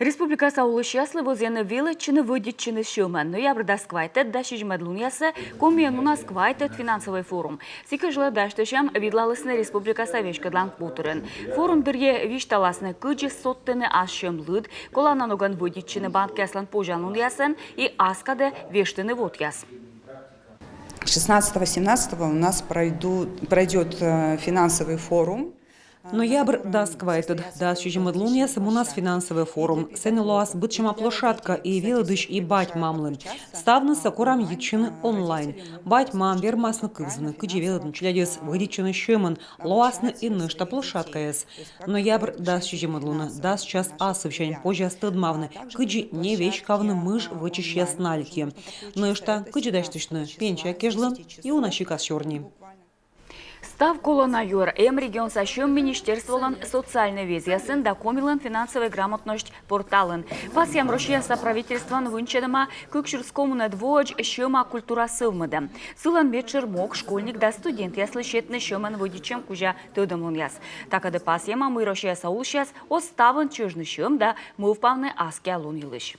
Республика Саулы счастлива возены величины выдетчины шумен. Ноябрьда сквайтет дашиж медлуньясы коммуна сквайтет финансовый форум. Сикажла даштышам видлалысны Республика Савешкадлан путурен. Форум дырье вишталасны кыджи соттыны ашшем лыд, колананоган выдетчины банкяслан пожалуньясын и аскаде вештыны вот яс. 16-17 у нас пройдет финансовый форум. Ноябрь дасквайтед, да щежемедлуньяс у нас финансовый форум. Сенелуас бытчема площадка и велодыш и бать мамлы. Ставны сакурам ячины онлайн. Бать мам вермасны кызны, кыджи велодын чулядес выдичины шемен, луасны и нышта площадка ес. Ноябрь да щежемедлуна, да сейчас асывчань позже стыдмавны, кыджи не вещь кавны мыш вычища снальки. Нышта кыджи даштышны, пенча кежлын и унащикас черни. Став колона юр, регион сащем министерстволан социальной визиясын да комилан финансовой грамотность порталын. Пасьям Россия правительстван вынчедама кукшурскому недвоч шема культура сылмыды. Сылан вечер мог школьник да студент ясли шетны шемен водичем кужа тыдымлын яс. Такады пасьяма мы Россия саул сейчас оставын чужны шем да мы впавны аски алун юлыш.